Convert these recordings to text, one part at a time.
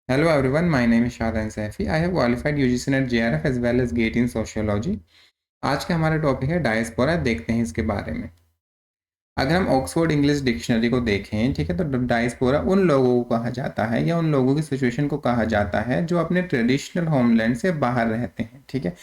Hello everyone, my name is Shadan Saifi. I have qualified UGC NET JRF as well as GATE in Sociology. आज का हमारा topic है diaspora. देखते हैं इसके बारे में। अगर हम ऑक्सफोर्ड इंग्लिश डिक्शनरी को देखें, ठीक है, तो डायस्पोरा उन लोगों को कहा जाता है या उन लोगों की सिचुएशन को कहा जाता है जो अपने ट्रेडिशनल होमलैंड से बाहर रहते हैं। ठीक है,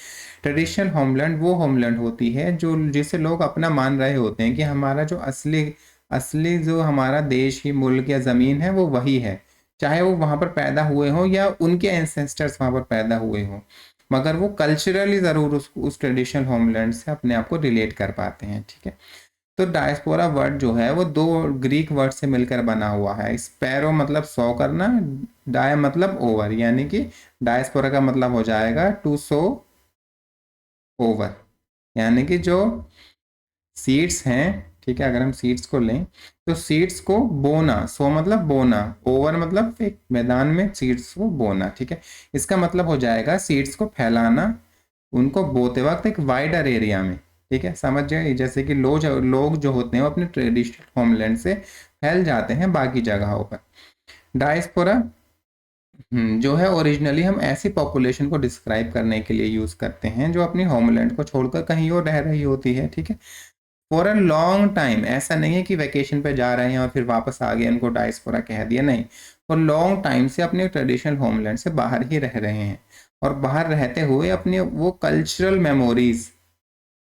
ट्रेडिशनल होमलैंड वो होमलैंड होती है जो जिसे लोग अपना मान रहे होते हैं कि हमारा जो असली असली जो हमारा देश की मुल्क या ज़मीन है वो वही है, चाहे वो वहाँ पर पैदा हुए हों या उनके एंसेस्टर्स वहाँ पर पैदा हुए हों, मगर वो कल्चरली ज़रूर उस ट्रेडिशनल होमलैंड से अपने आप को रिलेट कर पाते हैं। ठीक है, तो डायस्पोरा वर्ड जो है वो दो ग्रीक वर्ड से मिलकर बना हुआ है। स्पैरो मतलब सो करना, डाय मतलब ओवर, यानी कि डायस्पोरा का मतलब हो जाएगा टू सो ओवर, यानी कि जो सीड्स हैं, ठीक है, अगर हम सीड्स को लें तो सीड्स को बोना, सो मतलब बोना, ओवर मतलब एक मैदान में सीड्स को बोना। ठीक है, इसका मतलब हो जाएगा सीड्स को फैलाना उनको बोते वक्त एक वाइडर एरिया में। ठीक है, समझ जाए, जैसे कि लोग जो होते हैं वो अपने ट्रेडिशनल होमलैंड से फैल जाते हैं बाकी जगहों पर। डायस्पोरा जो है ओरिजिनली हम ऐसी पॉपुलेशन को डिस्क्राइब करने के लिए यूज़ करते हैं जो अपनी होमलैंड को छोड़कर कहीं और रह रही होती है। ठीक है, फॉर अ लॉन्ग टाइम, ऐसा नहीं है कि वैकेशन पे जा रहे हैं और फिर वापस आ गए उनको डायस्पोरा कह दिया, नहीं, फॉर लॉन्ग टाइम से अपने ट्रेडिशनल होमलैंड से बाहर ही रह रहे हैं और बाहर रहते हुए अपने वो कल्चरल मेमोरीज,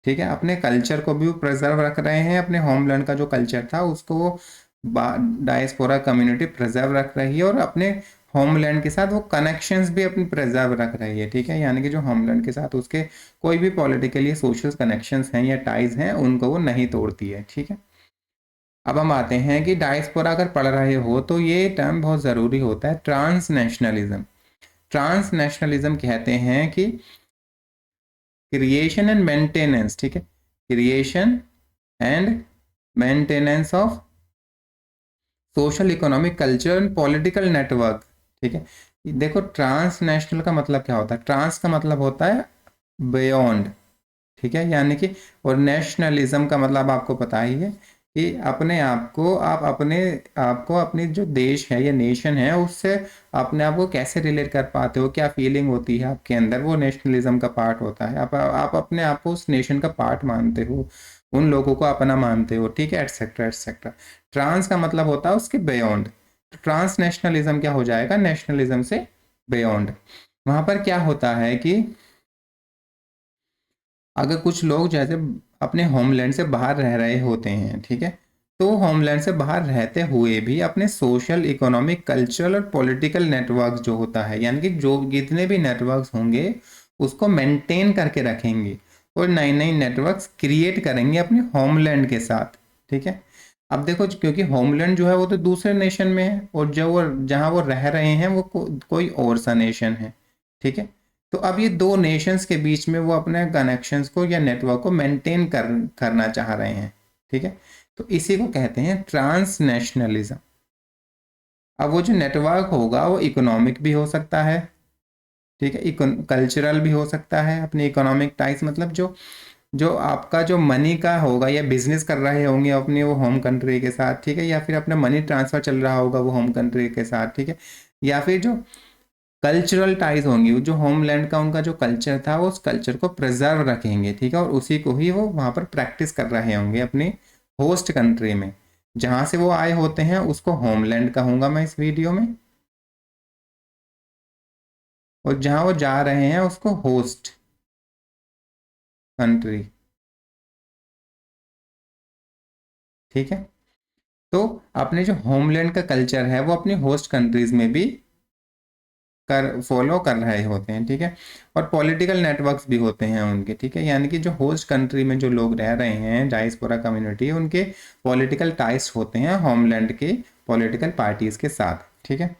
ठीक है, अपने कल्चर को भी प्रिजर्व रख रहे हैं। अपने होमलैंड का जो कल्चर था उसको वो डायस्पोरा कम्युनिटी प्रिजर्व रख रही है और अपने होमलैंड के साथ वो कनेक्शंस भी अपनी प्रिजर्व रख रही है। ठीक है, यानी कि जो होमलैंड के साथ उसके कोई भी पॉलिटिकली सोशल कनेक्शंस हैं या टाइज हैं उनको वो नहीं तोड़ती है। ठीक है, अब हम आते हैं कि डायस्पोरा अगर पढ़ रहे हो तो ये टर्म बहुत ज़रूरी होता है, ट्रांसनेशनलिज्म। ट्रांसनेशनलिज्म कहते हैं कि क्रिएशन एंड मेंटेनेंस, ठीक है, creation and maintenance of social economic culture and political network. ठीक है, देखो ट्रांसनेशनल का मतलब क्या होता है, ट्रांस का मतलब होता है बियॉन्ड, ठीक है, यानी कि, और नेशनलिज्म का मतलब आपको पता ही है कि अपने आप को आप अपने आपको अपनी जो देश है या नेशन है उससे अपने आप को कैसे रिलेट कर पाते हो, क्या फीलिंग होती है आपके अंदर, वो नेशनलिज्म का पार्ट होता है। आप अपने आप को उस नेशन का पार्ट मानते हो, उन लोगों को अपना मानते हो। ठीक है, एटसेट्रा एटसेट्रा। ट्रांस का मतलब होता है उसके बियॉन्ड। ट्रांस नेशनलिज्म क्या हो जाएगा, नेशनलिज्म से बियॉन्ड। वहां पर क्या होता है कि अगर कुछ लोग जैसे अपने होमलैंड से बाहर रह रहे होते हैं, ठीक है, तो होमलैंड से बाहर रहते हुए भी अपने सोशल इकोनॉमिक कल्चरल और पॉलिटिकल नेटवर्क जो होता है, यानी कि जो जितने भी नेटवर्क्स होंगे उसको मेंटेन करके रखेंगे और नए नए नेटवर्क्स क्रिएट करेंगे अपने होमलैंड के साथ। ठीक है, अब देखो, क्योंकि होमलैंड जो है वो तो दूसरे नेशन में है और जो वो जहाँ वो रह रहे हैं वो कोई और सा नेशन है। ठीक है, तो अब ये दो नेशंस के बीच में वो अपने कनेक्शंस को या नेटवर्क को मेंटेन करना चाह रहे हैं। ठीक है, तो इसी को कहते हैं ट्रांसनेशनलिज्म। अब वो जो नेटवर्क होगा वो इकोनॉमिक भी हो सकता है, ठीक है, कल्चरल भी हो सकता है। अपने इकोनॉमिक टाइज मतलब जो जो आपका जो मनी का होगा या बिजनेस कर रहे होंगे अपने वो होम कंट्री के साथ, ठीक है, या फिर अपना मनी ट्रांसफर चल रहा होगा वो होम कंट्री के साथ। ठीक है, या फिर जो कल्चरल टाइज होंगी, जो होमलैंड का उनका जो कल्चर था वो उस कल्चर को प्रिजर्व रखेंगे। ठीक है, और उसी को ही वो वहाँ पर प्रैक्टिस कर रहे होंगे अपनी होस्ट कंट्री में, जहाँ से वो आए होते हैं उसको होमलैंड कहूँगा मैं इस वीडियो में, और जहाँ वो जा रहे हैं उसको होस्ट कंट्री। ठीक है, तो अपने जो होमलैंड का कल्चर है वो अपनी होस्ट कंट्रीज में भी फॉलो कर रहे होते हैं। ठीक है, और पॉलिटिकल नेटवर्क्स भी होते हैं उनके। ठीक है, यानी कि जो होस्ट कंट्री में जो लोग रह रहे हैं डायस्पोरा कम्युनिटी, उनके पॉलिटिकल टाइज होते हैं होमलैंड के पॉलिटिकल पार्टीज के साथ। ठीक है,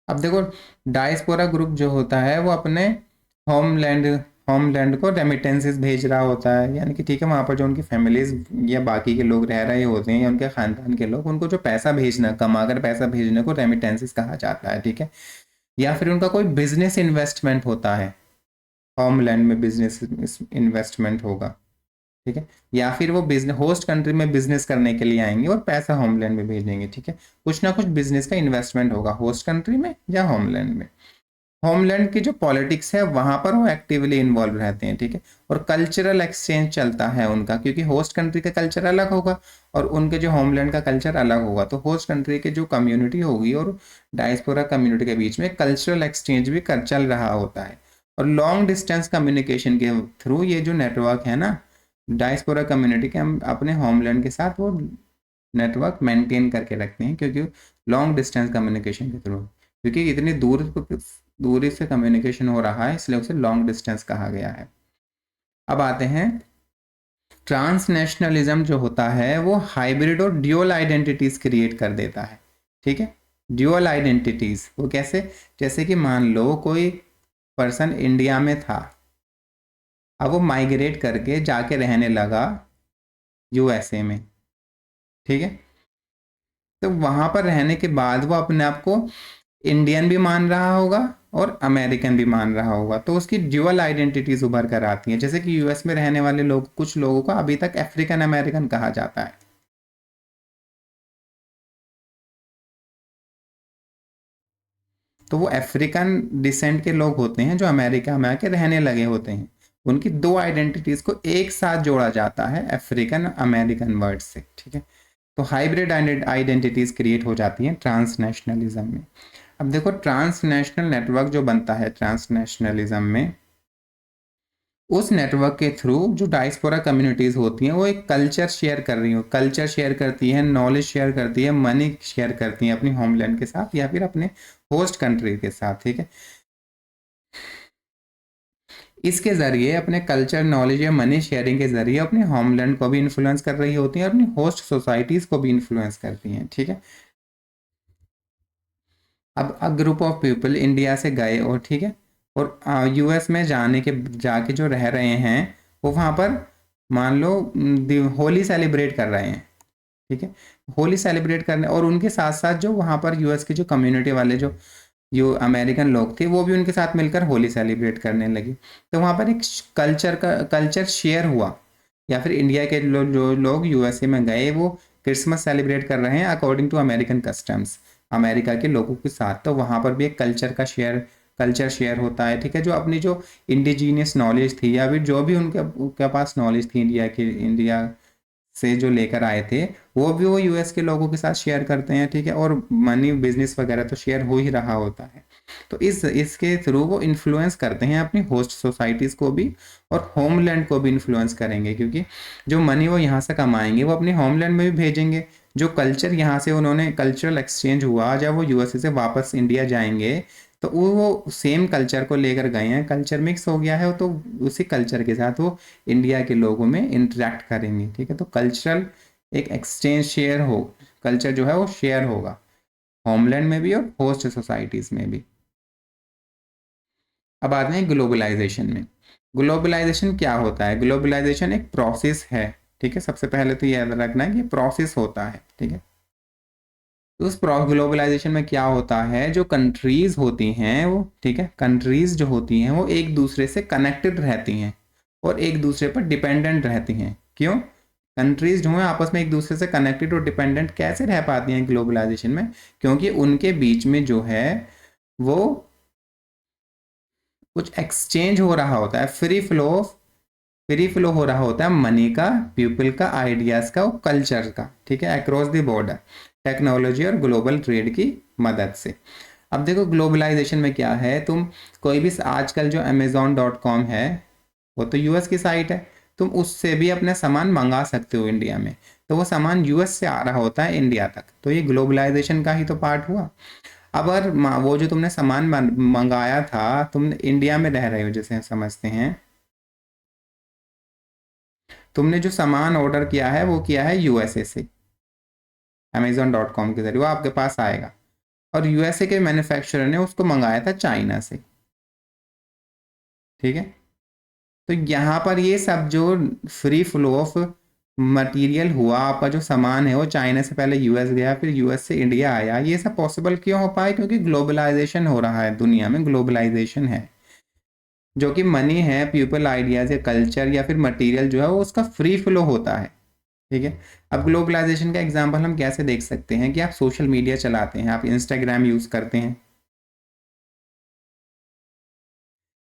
अब देखो, डायस्पोरा ग्रुप जो होता है वो अपने होमलैंड होमलैंड को रेमिटेंसेस भेज रहा होता है, यानी कि, ठीक है, वहाँ पर जो उनकी फैमिलीज या बाकी के लोग रह रहे होते हैं या उनके खानदान के लोग, उनको जो पैसा भेजना, कमाकर पैसा भेजने को रेमिटेंसेस कहा जाता है। ठीक है, या फिर उनका कोई बिजनेस इन्वेस्टमेंट होता है, होमलैंड में बिजनेस इन्वेस्टमेंट होगा। ठीक है, या फिर वो बिजनेस होस्ट कंट्री में बिजनेस करने के लिए आएंगे और पैसा होमलैंड में भेजेंगे। ठीक है, कुछ ना कुछ बिजनेस का इन्वेस्टमेंट होगा होस्ट कंट्री में या होमलैंड में। होमलैंड की जो पॉलिटिक्स है वहां पर वो एक्टिवली इन्वॉल्व रहते हैं। ठीक है, और कल्चरल एक्सचेंज चलता है उनका, क्योंकि होस्ट कंट्री का कल्चर अलग होगा और उनके जो होमलैंड का कल्चर अलग होगा, तो होस्ट कंट्री के जो कम्युनिटी होगी और डायस्पोरा कम्युनिटी के बीच में कल्चरल एक्सचेंज भी चल रहा होता है। और लॉन्ग डिस्टेंस कम्युनिकेशन के थ्रू ये जो नेटवर्क है ना डायस्पोरा कम्युनिटी के, हम अपने होमलैंड के साथ वो नेटवर्क मेंटेन करके रखते हैं, क्योंकि लॉन्ग डिस्टेंस कम्युनिकेशन के थ्रू, क्योंकि इतनी दूरी से कम्युनिकेशन हो रहा है, इसलिए उसे लॉन्ग डिस्टेंस कहा गया है। अब आते हैं, ट्रांसनेशनलिज्म जो होता है वो हाइब्रिड और ड्यूअल आइडेंटिटीज क्रिएट कर देता है। ठीक है, ड्यूअल आइडेंटिटीज वो कैसे, जैसे कि मान लो कोई पर्सन इंडिया में था, अब वो माइग्रेट करके जाके रहने लगा यूएसए में। ठीक है, तो वहां पर रहने के बाद वो अपने आप को इंडियन भी मान रहा होगा और अमेरिकन भी मान रहा होगा, तो उसकी ड्यूअल आइडेंटिटीज उभर कर आती हैं। जैसे कि यूएस में रहने वाले लोग, कुछ लोगों को अभी तक अफ्रीकन अमेरिकन कहा जाता है। तो वो अफ्रीकन डिसेंट के लोग होते हैं जो अमेरिका में आके रहने लगे होते हैं, उनकी दो आइडेंटिटीज को एक साथ जोड़ा जाता है अफ्रीकन अमेरिकन वर्ड से। ठीक है, तो हाइब्रिड आइडेंटिटीज क्रिएट हो जाती हैं ट्रांसनेशनलिज्म में। अब देखो, ट्रांसनेशनल नेटवर्क जो बनता है ट्रांसनेशनलिज्म में, उस नेटवर्क के थ्रू जो डायस्पोरा कम्युनिटीज होती हैं वो एक कल्चर शेयर कर रही हो, कल्चर शेयर करती है, नॉलेज शेयर करती है, मनी शेयर करती है अपनी होमलैंड के साथ या फिर अपने होस्ट कंट्री के साथ। ठीक है, इसके जरिए अपने कल्चर, नॉलेज या मनी शेयरिंग के जरिए अपने होमलैंड को भी इन्फ्लुएंस कर रही होती हैं और अपनी होस्ट सोसाइटीज को भी इन्फ्लुएंस करती हैं। ठीक है, अब a group of people India से गए और ठीक है, और यूएस में जाके जो रह रहे हैं, वो वहाँ पर मान लो होली सेलिब्रेट कर रहे हैं। ठीक है, होली सेलिब्रेट करने और उनके साथ साथ जो वहाँ पर यूएस की जो कम्युनिटी वाले जो अमेरिकन लोग थे वो भी उनके साथ मिलकर होली सेलिब्रेट करने लगे। तो वहाँ पर एक कल्चर शेयर हुआ, या फिर इंडिया के जो लोग यूएसए में गए वो क्रिसमस सेलिब्रेट कर रहे हैं according to American customs America के लोगों के साथ, तो वहाँ पर भी एक कल्चर शेयर होता है। ठीक है, जो अपनी जो इंडिजीनियस नॉलेज थी या फिर जो भी उनके पास नॉलेज थी इंडिया से जो लेकर आए थे, वो भी वो यूएस के लोगों के साथ शेयर करते हैं। ठीक है, और मनी बिजनेस वगैरह तो शेयर हो ही रहा होता है। तो इसके थ्रू वो इन्फ्लुएंस करते हैं अपनी होस्ट सोसाइटीज को भी और होमलैंड को भी इन्फ्लुएंस करेंगे, क्योंकि जो मनी वो यहाँ से कमाएंगे वो अपने होमलैंड में भी भेजेंगे। जो कल्चर यहाँ से उन्होंने कल्चरल एक्सचेंज हुआ, जब वो यूएसए से वापस इंडिया जाएंगे तो वो सेम कल्चर को लेकर गए हैं, कल्चर मिक्स हो गया है, तो उसी कल्चर के साथ वो इंडिया के लोगों में इंटरेक्ट करेंगे। ठीक है, तो कल्चरल एक एक्सचेंज शेयर हो, कल्चर जो है वो शेयर होगा होमलैंड में भी और होस्ट सोसाइटीज में भी। अब आते हैं ग्लोबलाइजेशन में। ग्लोबलाइजेशन क्या होता है? ग्लोबलाइजेशन एक प्रोसेस है। ठीक है, सबसे पहले तो याद रखना है कि प्रोसेस होता है। ठीक है, तो उस ग्लोबलाइजेशन में क्या होता है, जो कंट्रीज होती हैं वो, ठीक है, कंट्रीज जो होती हैं वो एक दूसरे से कनेक्टेड रहती हैं और एक दूसरे पर डिपेंडेंट रहती हैं। क्यों? कंट्रीज जो हैं आपस में एक दूसरे से कनेक्टेड और डिपेंडेंट कैसे रह पाती हैं ग्लोबलाइजेशन में? क्योंकि उनके बीच में जो है वो कुछ एक्सचेंज हो रहा होता है, फ्री फ्लो हो रहा होता है मनी का, पीपल का, आइडियाज का और कल्चर का। ठीक है, अक्रॉस द बॉर्डर, टेक्नोलॉजी और ग्लोबल ट्रेड की मदद से। अब देखो, ग्लोबलाइजेशन में क्या है, तुम कोई भी आजकल जो Amazon.com है वो तो यूएस की साइट है, तुम उससे भी अपने सामान मंगा सकते हो इंडिया में, तो वो सामान यूएस से आ रहा होता है इंडिया तक, तो ये ग्लोबलाइजेशन का ही तो पार्ट हुआ। अब अगर वो जो तुमने सामान मंगाया था, तुम इंडिया में रह रहे हो जैसे समझते हैं, तुमने जो सामान ऑर्डर किया है वो किया है यूएसए से, Amazon.com के जरिए वो आपके पास आएगा, और यूएसए के मैन्युफैक्चरर ने उसको मंगाया था चाइना से। ठीक है, तो यहाँ पर ये सब जो फ्री फ्लो ऑफ मटेरियल हुआ, आपका जो सामान है वो चाइना से पहले यूएस गया, फिर यूएस से इंडिया आया, ये सब पॉसिबल क्यों हो पाए? क्योंकि ग्लोबलाइजेशन हो रहा है, दुनिया में ग्लोबलाइजेशन है। जो कि मनी है, पीपल, आइडियाज या कल्चर या फिर मटेरियल जो है वो उसका फ्री फ्लो होता है। ठीक है। अब ग्लोबलाइजेशन का एग्जांपल हम कैसे देख सकते हैं कि आप सोशल मीडिया चलाते हैं, आप इंस्टाग्राम यूज़ करते हैं।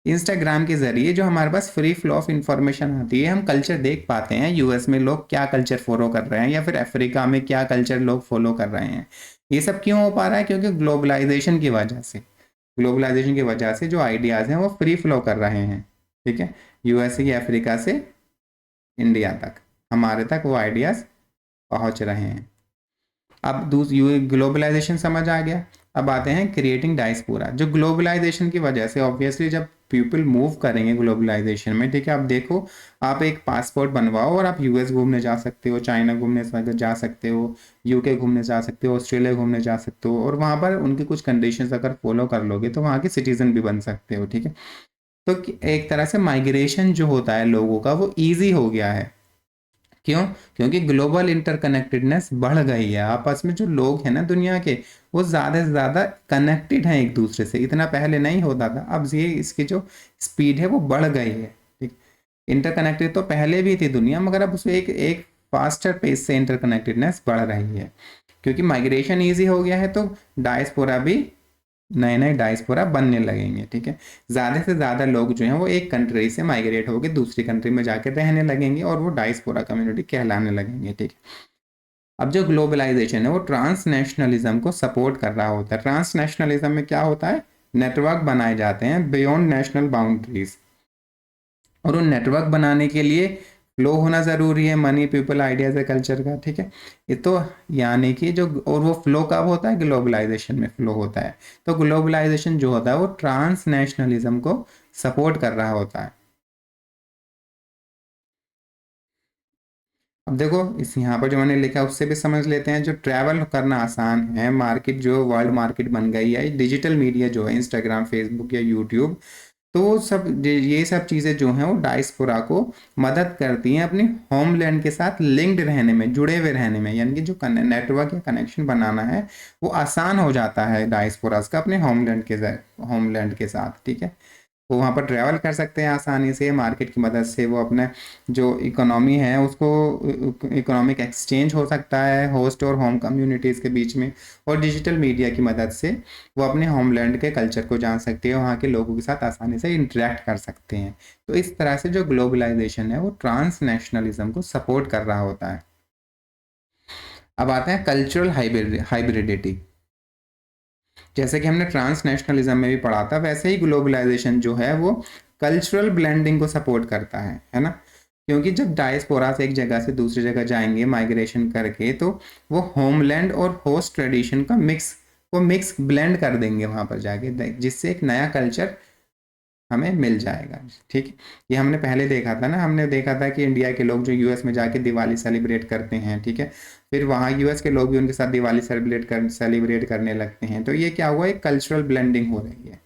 इंस्टाग्राम के ज़रिए जो हमारे पास फ्री फ्लो ऑफ इंफॉर्मेशन आती है, हम कल्चर देख पाते हैं, यूएस में लोग क्या कल्चर फॉलो कर रहे हैं या फिर अफ्रीका में क्या कल्चर लोग फॉलो कर रहे हैं। ये सब क्यों हो पा रहा है? क्योंकि ग्लोबलाइजेशन की वजह से, ग्लोबलाइजेशन की वजह से जो आइडियाज़ हैं वो फ्री फ्लो कर रहे हैं। ठीक है। यूएसए की अफ्रीका से इंडिया तक, हमारे तक वो आइडियाज़ पहुंच रहे हैं। अब दूसरी ग्लोबलाइजेशन समझ आ गया। अब आते हैं क्रिएटिंग डायस्पोरा। जो ग्लोबलाइजेशन की वजह से ऑब्वियसली जब पीपल मूव करेंगे ग्लोबलाइजेशन में, ठीक है, आप देखो, आप एक पासपोर्ट बनवाओ और आप यूएस घूमने जा सकते हो, चाइना घूमने जा सकते हो, यूके घूमने जा सकते हो, ऑस्ट्रेलिया घूमने जा सकते हो, और वहाँ पर उनकी कुछ कंडीशंस अगर फॉलो कर लोगे तो वहाँ के सिटीजन भी बन सकते हो। ठीक है। तो एक तरह से माइग्रेशन जो होता है लोगों का वो ईजी हो गया है। क्यों? क्योंकि ग्लोबल इंटरकनेक्टेडनेस बढ़ गई है। आपस में जो लोग हैं ना दुनिया के, वो ज़्यादा से ज़्यादा कनेक्टेड हैं एक दूसरे से। इतना पहले नहीं होता था, अब ये इसकी जो स्पीड है वो बढ़ गई है। ठीक। इंटरकनेक्टेड तो पहले भी थी दुनिया, मगर अब उसमें एक एक फास्टर पेस से इंटरकनेक्टेडनेस बढ़ रही है, क्योंकि माइग्रेशन ईजी हो गया है, तो डायस्पोरा भी नए नए डायस्पोरा बनने लगेंगे। ठीक है। ज़्यादा से ज़्यादा लोग जो हैं वो एक कंट्री से माइग्रेट होकर दूसरी कंट्री में जाकर रहने लगेंगे और वो डायस्पोरा कम्युनिटी कहलाने लगेंगे। ठीक है। अब जो ग्लोबलाइजेशन है वो ट्रांसनेशनलिज्म को सपोर्ट कर रहा होता है। ट्रांसनेशनलिज्म में क्या होता है? नेटवर्क बनाए जाते हैं बियॉन्ड नेशनल बाउंड्रीज, और उन नेटवर्क बनाने के लिए फ्लो होना ज़रूरी है, मनी, पीपल, आइडियाज़ है, कल्चर का। ठीक है। ये तो यानी कि जो, और वो फ्लो कब होता है? ग्लोबलाइजेशन में फ्लो होता है। तो ग्लोबलाइजेशन जो होता है वो ट्रांसनेशनलिज्म को सपोर्ट कर रहा होता है। अब देखो, इस यहाँ पर जो मैंने लिखा है उससे भी समझ लेते हैं। जो ट्रैवल करना आसान है, मार्केट जो वर्ल्ड मार्केट बन गई है, डिजिटल मीडिया जो है इंस्टाग्राम, फेसबुक या यूट्यूब, तो वो सब ये सब चीज़ें जो हैं वो डायस्पोरा को मदद करती हैं अपनी होमलैंड के साथ लिंक्ड रहने में, जुड़े हुए रहने में। यानी कि जो नेटवर्क या कनेक्शन बनाना है वो आसान हो जाता है डायस्पोरास का अपने होमलैंड के साथ। ठीक है। वो वहाँ पर ट्रैवल कर सकते हैं आसानी से, मार्केट की मदद से वो अपने जो इकोनॉमी है उसको, इकोनॉमिक एक्सचेंज हो सकता है होस्ट और होम कम्युनिटीज़ के बीच में, और डिजिटल मीडिया की मदद से वो अपने होमलैंड के कल्चर को जान सकते हैं, वहाँ के लोगों के साथ आसानी से इंटरेक्ट कर सकते हैं। तो इस तरह से जो ग्लोबलाइजेशन है वो ट्रांसनेशनलिज्म को सपोर्ट कर रहा होता है। अब आते हैं कल्चरल हाइब्रिडिटी। जैसे कि हमने ट्रांसनेशनलिज्म में भी पढ़ा था, वैसे ही ग्लोबलाइजेशन जो है वो कल्चरल ब्लेंडिंग को सपोर्ट करता है ना। क्योंकि जब डायस्पोरा से एक जगह से दूसरी जगह जाएंगे माइग्रेशन करके, तो वो होमलैंड और होस्ट ट्रेडिशन का मिक्स ब्लेंड कर देंगे वहाँ पर जाके, जिससे एक नया कल्चर हमें मिल जाएगा। ठीक है। ये हमने पहले देखा था ना, हमने देखा था कि इंडिया के लोग जो यूएस में जाके दिवाली सेलिब्रेट करते हैं, ठीक है, फिर वहाँ यूएस के लोग भी उनके साथ दिवाली सेलिब्रेट करने लगते हैं। तो ये क्या हुआ? एक कल्चरल ब्लेंडिंग हो रही है।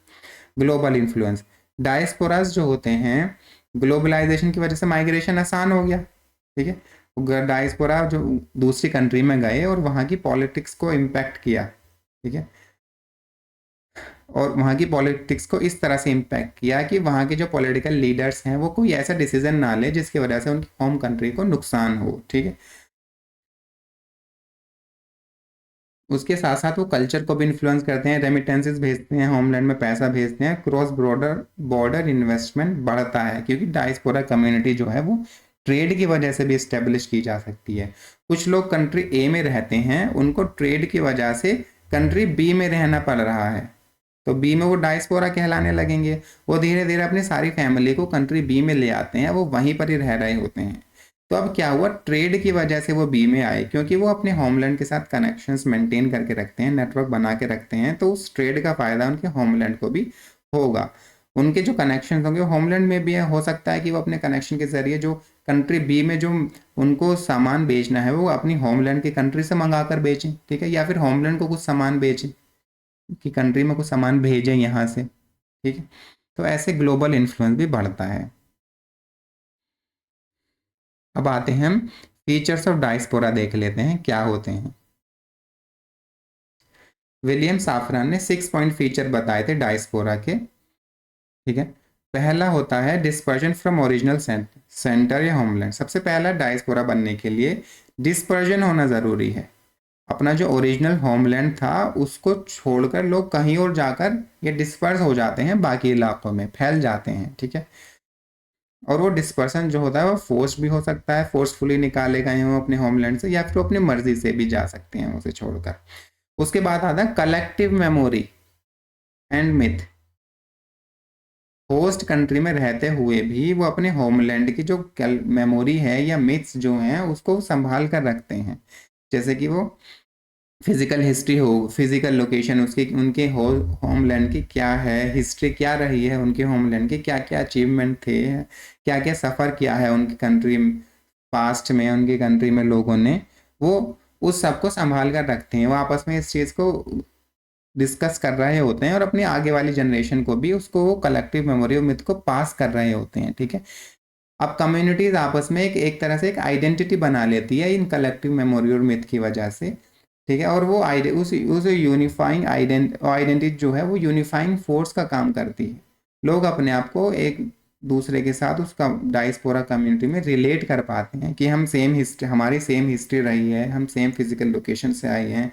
ग्लोबल इन्फ्लुएंस, डायस्पोरास जो होते हैं, ग्लोबलाइजेशन की वजह से माइग्रेशन आसान हो गया। ठीक है। डायस्पोरा जो दूसरी कंट्री में गए और वहाँ की पॉलिटिक्स को इम्पैक्ट किया। ठीक है। और वहाँ की पॉलिटिक्स को इस तरह से इम्पैक्ट किया कि वहाँ के जो पॉलिटिकल लीडर्स हैं वो कोई ऐसा डिसीजन ना ले जिसकी वजह से उनकी होम कंट्री को नुकसान हो। ठीक है। उसके साथ साथ वो कल्चर को भी इन्फ्लुएंस करते हैं, रेमिटेंसेस भेजते हैं, होमलैंड में पैसा भेजते हैं, क्रॉस बॉर्डर बॉर्डर इन्वेस्टमेंट बढ़ता है, क्योंकि डायस्पोरा कम्युनिटी जो है वो ट्रेड की वजह से भी इस्टेब्लिश की जा सकती है। कुछ लोग कंट्री ए में रहते हैं, उनको ट्रेड की वजह से कंट्री बी में रहना पड़ रहा है, तो बी में वो डायस्पोरा कहलाने लगेंगे। वो धीरे धीरे अपनी सारी फैमिली को कंट्री बी में ले आते हैं, वो वहीं पर ही रह रहे होते हैं। तो अब क्या हुआ? ट्रेड की वजह से वो बी में आए, क्योंकि वो अपने होमलैंड के साथ कनेक्शंस मेंटेन करके रखते हैं, नेटवर्क बना के रखते हैं, तो उस ट्रेड का फ़ायदा उनके होमलैंड को भी होगा। उनके जो कनेक्शन होंगे होमलैंड में भी हो सकता है कि वो अपने कनेक्शन के ज़रिए जो कंट्री बी में जो उनको सामान बेचना है वो अपनी होमलैंड की कंट्री से मंगा कर बेचें। ठीक है। या फिर होमलैंड को कुछ सामान बेचें, कि कंट्री में कुछ सामान भेजें यहाँ से। ठीक है। तो ऐसे ग्लोबल इन्फ्लुएंस भी बढ़ता है। अब आते हैं हम फीचर्स ऑफ डायस्पोरा, देख लेते हैं क्या होते हैं। विलियम साफरान ने 6 पॉइंट फीचर बताए थे डायस्पोरा के। ठीक है। पहला होता है डिस्पर्जन फ्रॉम ओरिजिनल सेंटर या होमलैंड। सबसे पहला डायस्पोरा बनने के लिए डिस्पर्जन होना ज़रूरी है। अपना जो ओरिजिनल होमलैंड था उसको छोड़कर लोग कहीं और जाकर ये डिस्पर्स हो जाते हैं, बाकी इलाकों में फैल जाते हैं, ठीक है। और वो डिस्पर्सन जो होता है वो फोर्स भी हो सकता है, फोर्सफुली निकाले गए हों अपने होमलैंड से, या फिर अपनी मर्जी से भी जा सकते हैं उसे छोड़कर। उसके बाद आता है collective memory and myth. Host country में रहते हुए भी वो अपने होमलैंड की जो मेमोरी है या मिथ्स जो हैं उसको संभाल कर रखते हैं। जैसे कि वो फिजिकल हिस्ट्री हो, फिजिकल लोकेशन उसकी, उनके होमलैंड की क्या है, हिस्ट्री क्या रही है उनके होमलैंड की, क्या क्या अचीवमेंट थे, क्या क्या सफ़र किया है उनकी कंट्री पास्ट में, उनकी कंट्री में लोगों ने, वो उस सब को संभाल कर रखते हैं। वो आपस में इस चीज़ को डिस्कस कर रहे होते हैं और अपनी आगे वाली जनरेशन को भी उसको वो कलेक्टिव मेमोरी और मिथ को पास कर रहे होते हैं, ठीक है। अब कम्युनिटीज आपस में एक तरह से एक आइडेंटिटी बना लेती है इन कलेक्टिव मेमोरी और मिथ की वजह से, ठीक है। और वो उस यूनिफाइंग आइडेंटिटी जो है वो यूनिफाइंग फोर्स का काम करती है। लोग अपने आप को एक दूसरे के साथ उसका डायस्पोरा कम्युनिटी में रिलेट कर पाते हैं कि हम सेम हिस्ट्री, हमारी सेम हिस्ट्री रही है, हम सेम फिजिकल लोकेशन से आए हैं,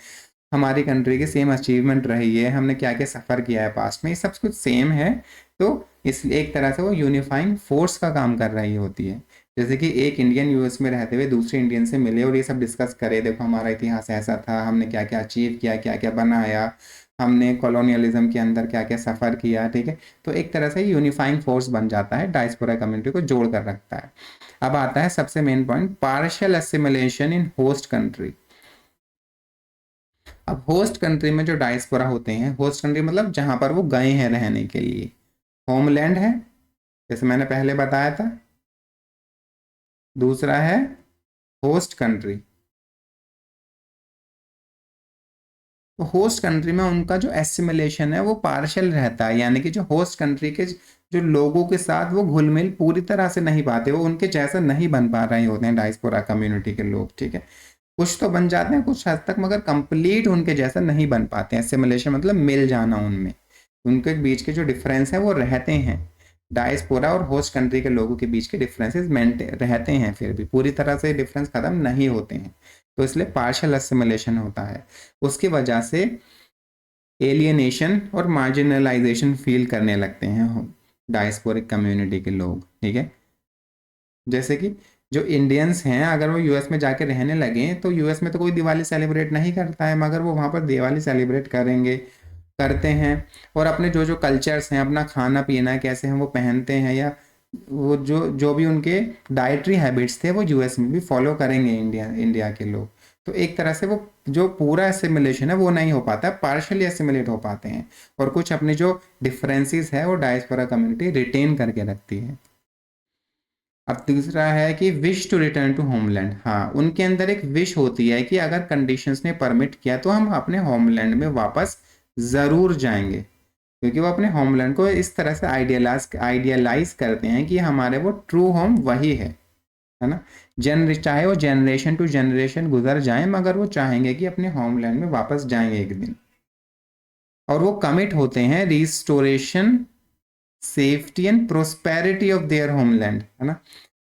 हमारी कंट्री की सेम अचीवमेंट रही है, हमने क्या क्या सफ़र किया है पास्ट में, ये सब कुछ सेम है। तो इस एक तरह से वो यूनिफाइंग फोर्स का काम कर रही होती है। जैसे कि एक इंडियन यूएस में रहते हुए दूसरे इंडियन से मिले और ये सब डिस्कस करे, देखो हमारा इतिहास ऐसा था, हमने क्या क्या अचीव किया, क्या क्या बनाया, हमने कॉलोनियलिज्म के अंदर क्या क्या सफ़र किया, ठीक है। तो एक तरह से यूनिफाइंग फोर्स बन जाता है, डायस्पोरा कम्युनिटी को जोड़ कर रखता है। अब आता है सबसे मेन पॉइंट, पार्शियल असिमिलेशन इन होस्ट कंट्री। अब होस्ट कंट्री में जो डायस्पोरा होते हैं, होस्ट कंट्री मतलब जहां पर वो गए हैं रहने के लिए, होमलैंड है जैसे मैंने पहले बताया था, दूसरा है होस्ट कंट्री। तो होस्ट कंट्री में उनका जो एसिमिलेशन है वो पार्शियल रहता है, यानी कि जो होस्ट कंट्री के जो लोगों के साथ वो घुल मिल पूरी तरह से नहीं पाते, वो उनके जैसा नहीं बन पा रहे होते हैं डायस्पोरा कम्युनिटी के लोग, ठीक है। कुछ तो बन जाते हैं कुछ हद तक, मगर कंप्लीट उनके जैसा नहीं बन पाते हैं। एसिमिलेशन मतलब मिल जाना उनमें, उनके बीच के जो डिफरेंस है वो रहते हैं। डायस्पोरा और होस्ट कंट्री के लोगों के बीच के डिफरेंसेस मेंटेन रहते हैं, फिर भी पूरी तरह से डिफरेंस खत्म नहीं होते हैं, तो इसलिए पार्शियल असिमिलेशन होता है। उसकी वजह से एलियनेशन और मार्जिनलाइजेशन फील करने लगते हैं डायस्पोरिक कम्युनिटी के लोग, ठीक है। जैसे कि जो इंडियंस हैं अगर वो यूएस में जाके रहने लगे तो यूएस में तो कोई दिवाली सेलिब्रेट नहीं करता है, मगर वो वहाँ पर दिवाली सेलिब्रेट करेंगे, करते हैं। और अपने जो जो कल्चर्स हैं, अपना खाना पीना कैसे हैं वो पहनते हैं, या वो जो जो भी उनके डाइटरी हैबिट्स थे वो यूएस में भी फॉलो करेंगे इंडिया इंडिया के लोग। तो एक तरह से वो जो पूरा एसिमिलेशन है वो नहीं हो पाता, पार्शली एसिमिलेट हो पाते हैं, और कुछ अपनी जो डिफरेंसेस है वो डायस्पोरा कम्युनिटी रिटेन करके रखती है। अब तीसरा है कि wish to return to homeland. हाँ, उनके अंदर एक विश होती है कि अगर कंडीशंस ने परमिट किया तो हम अपने होमलैंड में वापस ज़रूर जाएंगे, क्योंकि वो अपने होमलैंड को इस तरह से आइडियलाइज करते हैं कि हमारे वो ट्रू होम वही है ना। चाहे वो जनरेशन टू जनरेशन गुजर जाए, मगर वो चाहेंगे कि अपने होमलैंड में वापस जाएंगे एक दिन। और वो कमिट होते हैं restoration, safety and prosperity of their homeland, है ना।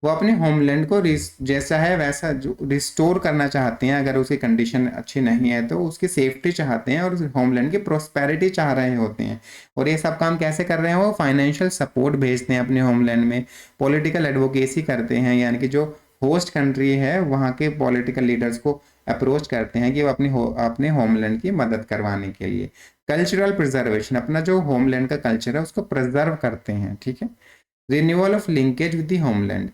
वो अपने होमलैंड को जैसा है वैसा जो रिस्टोर करना चाहते हैं, अगर उसकी कंडीशन अच्छी नहीं है तो उसकी सेफ्टी चाहते हैं, और होमलैंड की प्रोस्पेरिटी चाह रहे होते हैं। और ये सब काम कैसे कर रहे हैं, वो फाइनेंशियल सपोर्ट भेजते हैं अपने होमलैंड में, पॉलिटिकल एडवोकेसी करते हैं, यानी कि जो होस्ट कंट्री है वहाँ के पॉलिटिकल लीडर्स को अप्रोच करते हैं कि वो अपने होमलैंड की मदद करवाने के लिए। कल्चरल प्रिजर्वेशन, अपना जो होमलैंड का कल्चर है उसको प्रिजर्व करते हैं, ठीक है। Renewal of linkage with the homeland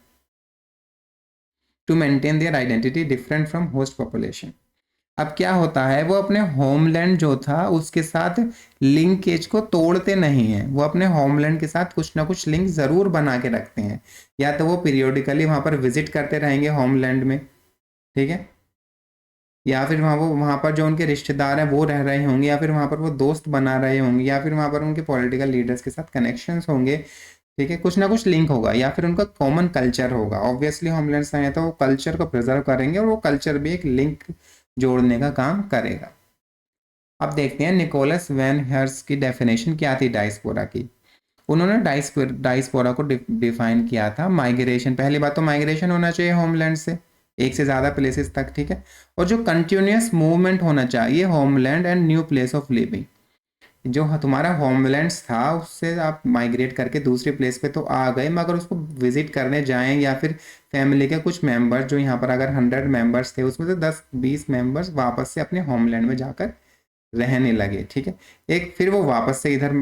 to maintain their identity different from host population. अब क्या होता है, वो अपने होमलैंड जो था उसके साथ लिंकेज को तोड़ते नहीं हैं, वो अपने होमलैंड के साथ कुछ ना कुछ लिंक ज़रूर बना के रखते हैं। या तो वो पीरियोडिकली वहाँ पर विजिट करते रहेंगे होमलैंड में, ठीक है, या फिर वहाँ पर जो उनके रिश्तेदार हैं वो रह रहे होंगे, या फिर वहाँ पर वो दोस्त बना रहे होंगे, या फिर वहाँ पर उनके पॉलिटिकल लीडर्स के साथ कनेक्शंस होंगे, ठीक है, कुछ ना कुछ लिंक होगा, या फिर उनका कॉमन कल्चर होगा। ऑब्वियसली होमलैंड से आए तो वो कल्चर को प्रिजर्व करेंगे, और वो कल्चर भी एक लिंक जोड़ने का काम करेगा। अब देखते हैं निकोलस वैन हर्स की डेफिनेशन क्या थी डायस्पोरा की। उन्होंने डायस्पोरा को डिफाइन किया था माइग्रेशन, पहली बात तो माइग्रेशन होना चाहिए होमलैंड से एक से ज़्यादा प्लेसेस तक, ठीक है, और जो कंटिन्यूस मूवमेंट होना चाहिए homeland and new place of living. जो तुम्हारा होमलैंड्स था उससे आप माइग्रेट करके दूसरे प्लेस पे तो आ गए, मगर उसको विजिट करने जाएं या फिर फैमिली के कुछ मेंबर्स, जो यहाँ पर अगर 100 मेंबर्स थे उसमें से 10-20 मेंबर्स वापस से अपने होमलैंड में जाकर रहने लगे, ठीक है, एक फिर वो वापस से इधर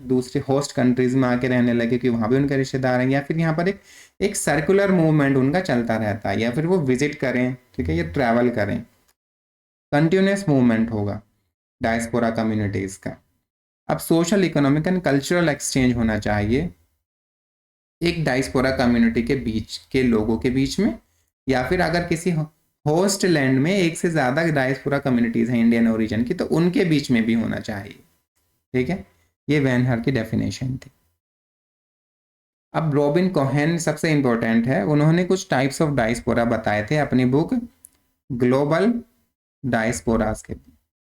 दूसरे होस्ट कंट्रीज में आके रहने लगे कि वहाँ भी उनके रिश्तेदार हैं, या फिर यहाँ पर एक सर्कुलर मूवमेंट उनका चलता रहता है, या फिर वो विजिट करें, ठीक है, ये ट्रैवल करें, कंटिन्यूस मूवमेंट होगा डायस्पोरा कम्युनिटीज का। अब social, economic and cultural exchange होना चाहिए एक डायस्पोरा कम्युनिटी के बीच के लोगों के बीच में, या फिर अगर किसी होस्ट लैंड में एक से ज़्यादा डायस्पोरा कम्युनिटीज़ हैं इंडियन ओरिजिन की, तो उनके बीच में भी होना चाहिए, ठीक है, ये वैन हर की डेफिनेशन थी। अब रॉबिन कोहेन सबसे इंपॉर्टेंट है, उन्होंने कुछ टाइप्स ऑफ डायस्पोरा बताए थे अपनी बुक ग्लोबल डायस्पोरास के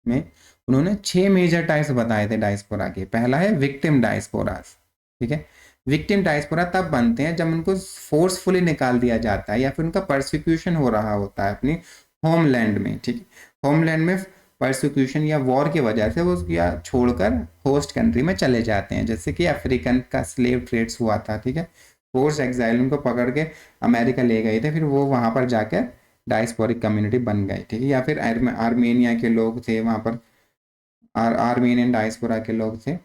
में। उन्होंने 6 मेजर टाइप्स बताए थे डायस्पोरा के। पहला है विक्टिम डायस्पोरास, ठीक है, विक्टिम डायस्पोरा तब बनते हैं जब उनको फोर्सफुली निकाल दिया जाता है या फिर उनका परसिक्यूशन हो रहा होता है अपनी होमलैंड में, ठीक है, होमलैंड में परसिक्यूशन या वॉर की वजह से वो या छोड़कर होस्ट कंट्री में चले जाते हैं, जैसे कि अफ्रीकन का स्लेव ट्रेड्स हुआ था, ठीक है, फोर्स एग्जाइल उनको पकड़ के अमेरिका ले गए थे, फिर वो वहाँ पर जाकर डायस्पोरिक कम्युनिटी बन गई, ठीक है, या फिर आर्मेनिया के लोग थे वहाँ पर, आर्मेनियन डायस्पोरा के लोग थे।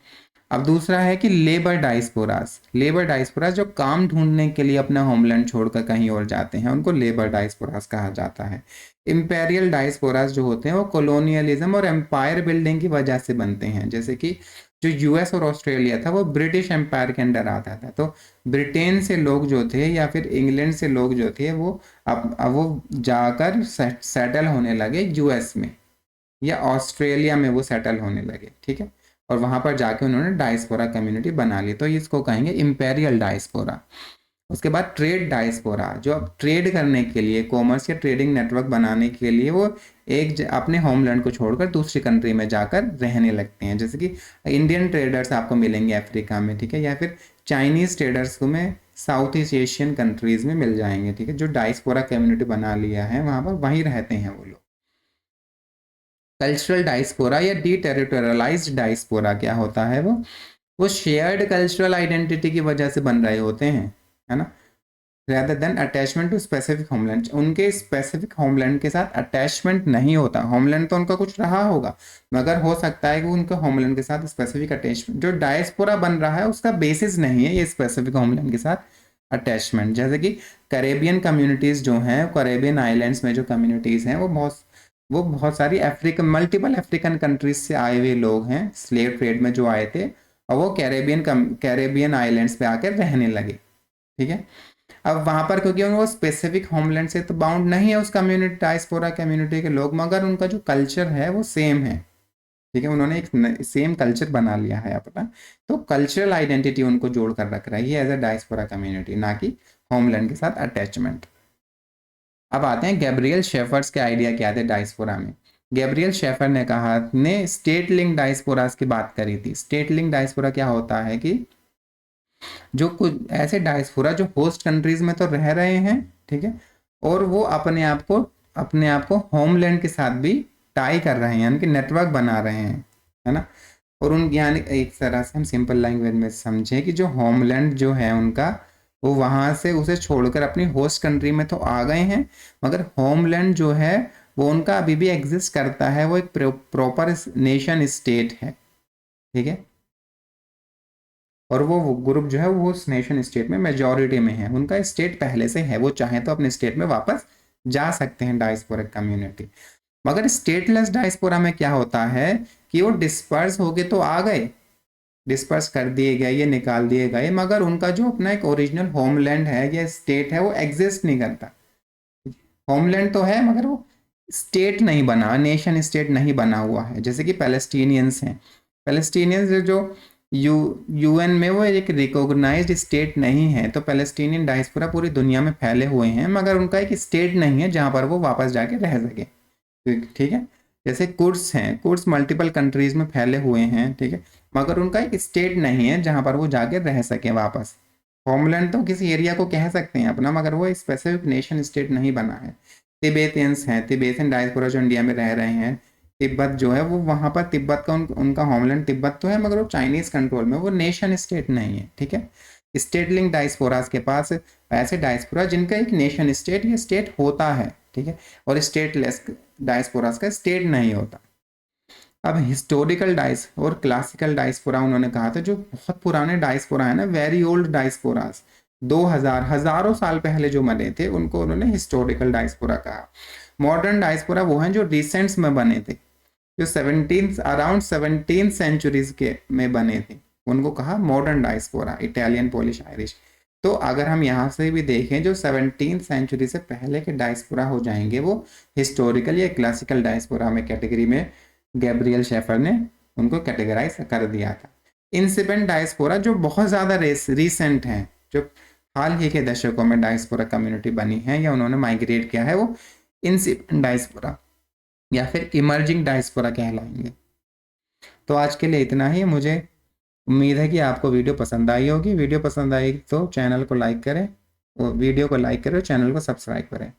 अब दूसरा है कि लेबर डायस्पोरास, लेबर डायस्पोरास जो काम ढूंढने के लिए अपना होमलैंड छोड़कर कहीं और जाते हैं उनको लेबर डायस्पोरास कहा जाता है। इंपेरियल डायस्पोरास जो होते हैं वो कॉलोनियलिज्म और एम्पायर बिल्डिंग की वजह से बनते हैं, जैसे कि जो यूएस और ऑस्ट्रेलिया था वो ब्रिटिश एम्पायर के अंडर आता था, तो ब्रिटेन से लोग जो थे या फिर इंग्लैंड से लोग जो थे वो अब वो जाकर सेटल होने लगे यूएस में या ऑस्ट्रेलिया में, वो सेटल होने लगे, ठीक है, और वहाँ पर जाके उन्होंने डायस्पोरा कम्युनिटी बना ली, तो इसको कहेंगे इंपेरियल डायस्पोरा। उसके बाद ट्रेड डायस्पोरा, जो अब ट्रेड करने के लिए, कॉमर्स या ट्रेडिंग नेटवर्क बनाने के लिए वो अपने होमलैंड को छोड़कर दूसरी कंट्री में जाकर रहने लगते हैं, जैसे कि इंडियन ट्रेडर्स आपको मिलेंगे अफ्रीका में, ठीक है, या फिर चाइनीज़ ट्रेडर्स को में साउथ ईस्ट एशियन कंट्रीज़ में मिल जाएंगे, ठीक है, जो डायस्पोरा कम्युनिटी बना लिया है वहाँ पर वहीं रहते हैं वो लोग। कल्चरल डायस्पोरा या डीटेरिटोरियलाइज्ड डायस्पोरा क्या होता है, वो शेयर्ड कल्चरल आइडेंटिटी की वजह से बन रहे होते हैं, है ना, rather than attachment to specific homeland, उनके स्पेसिफिक होमलैंड के साथ अटैचमेंट नहीं होता, होमलैंड तो उनका कुछ रहा होगा मगर हो सकता है कि उनके होमलैंड के साथ स्पेसिफिक अटैचमेंट, जो डायस्पोरा बन रहा है उसका बेसिस नहीं है ये स्पेसिफिक होमलैंड के साथ अटैचमेंट, जैसे कि कैरेबियन कम्युनिटीज़ जो हैं, कैरेबियन आइलैंड्स में जो कम्युनिटीज़ हैं वो बहुत सारी मल्टीपल अफ्रीकन कंट्रीज से आए हुए लोग हैं, स्लेव ट्रेड में जो आए थे, और वो कैरेबियन आइलैंड्स पे आकर रहने लगे, ठीक है। अब वहाँ पर क्योंकि वो स्पेसिफिक होमलैंड से तो बाउंड नहीं है उस कम्युनिटी, डायस्पोरा कम्युनिटी के लोग, मगर उनका जो कल्चर है वो सेम है, ठीक है, उन्होंने एक सेम कल्चर बना लिया है अपना, तो कल्चरल आइडेंटिटी उनको जोड़ कर रख रहा है ये एज अ डायस्पोरा कम्युनिटी, ना कि होमलैंड के साथ अटैचमेंट। अब आते हैं गैब्रियल शेफर्स के आइडिया क्या थे डायस्पोरा में। गैब्रियल शेफर ने कहा, ने स्टेट लिंक डायस्पोरास की बात करी थी। स्टेट लिंक डायस्पोरा क्या होता है कि जो कुछ ऐसे डायस्पोरा जो होस्ट कंट्रीज में तो रह रहे हैं, ठीक है, और वो अपने आप को होमलैंड के साथ भी टाई कर रहे हैं, यानी कि नेटवर्क बना रहे हैं, है ना, और उन यानी एक तरह से हम सिंपल लैंग्वेज में समझे कि जो होमलैंड जो है उनका, वो वहाँ से उसे छोड़कर अपनी होस्ट कंट्री में तो आ गए हैं, मगर होमलैंड जो है वो उनका अभी भी एग्जिस्ट करता है, वो एक प्रॉपर नेशन स्टेट है, ठीक है, और वो ग्रुप जो है वो उस नेशन स्टेट में मेजॉरिटी में है, उनका स्टेट पहले से है, वो चाहे तो अपने स्टेट में वापस जा सकते हैं डायस्पोरिक कम्युनिटी। मगर स्टेटलेस डायस्पोरा में क्या होता है कि वो डिस्पर्स हो गए तो आ गए, डिस्पर्स कर दिए गए, ये निकाल दिए गए, मगर उनका जो अपना एक ओरिजिनल होमलैंड है या स्टेट है वो एग्जिस्ट नहीं करता। होमलैंड तो है मगर वो स्टेट नहीं बना, नेशन स्टेट नहीं बना हुआ है, जैसे कि पैलेस्टीनियंस हैं। पैलेस्टीनियंस जो यूएन में वो एक रिकॉग्नाइज्ड स्टेट नहीं है, तो पैलेस्टीनियन डायस्पोरा पूरी दुनिया में फैले हुए हैं, मगर उनका एक स्टेट नहीं है जहाँ पर वो वापस जाके रह सके, ठीक है। जैसे कुर्ड्स हैं, कुर्ड्स मल्टीपल कंट्रीज में फैले हुए हैं, ठीक है, मगर उनका एक स्टेट नहीं है जहां पर वो जाके रह सके वापस। होमलैंड तो किसी एरिया को कह सकते हैं अपना, मगर वो स्पेसिफिक नेशन स्टेट नहीं बना है। तिब्बतियंस हैं, तिब्बतियन डायस्पोरा जो इंडिया में रह रहे हैं, तिब्बत जो है वो वहाँ पर तिब्बत का उनका होमलैंड तिब्बत तो है, मगर वो चाइनीज कंट्रोल में, वो नेशन स्टेट नहीं है, ठीक है। स्टेट लिंक डायस्पोरास के पास ऐसे डायस्पोरा जिनका एक नेशन स्टेट या स्टेट होता है, ठीक है, और स्टेटलेस डायस्पोरास का स्टेट नहीं होता। अब हिस्टोरिकल डाइस और क्लासिकल डायस्पोरा उन्होंने कहा था, जो बहुत पुराने डायस्पोरा है ना, वेरी ओल्ड डायस्पोरास, 2000 हजारों साल पहले जो बने थे, उनको उन्होंने हिस्टोरिकल डायस्पोरा कहा। मॉडर्न डायस्पोरा वो हैं जो रिसेंट्स में बने थे, जो 17 अराउंड 17 सेंचुरीज के में बने थे, उनको कहा modern diaspora, Italian, Polish, Irish. तो अगर हम यहाँ से भी देखें, जो 17 सेंचुरी से पहले के डायस्पोरा हो जाएंगे, वो हिस्टोरिकल या क्लासिकल डायस्पोरा में कैटेगरी में गैब्रियल शेफर ने उनको कैटेगराइज कर दिया था। इंसिपेंट डायस्पोरा जो बहुत ज़्यादा रिसेंट हैं, जो हाल ही के दशकों में डायस्पोरा कम्युनिटी बनी है या उन्होंने माइग्रेट किया है, वो इंसिपेंट डायस्पोरा या फिर इमर्जिंग डायस्पोरा कहलाएंगे। तो आज के लिए इतना ही। मुझे उम्मीद है कि आपको वीडियो पसंद आई होगी। वीडियो पसंद आई तो चैनल को लाइक करें, वीडियो को लाइक करें और चैनल को सब्सक्राइब करें।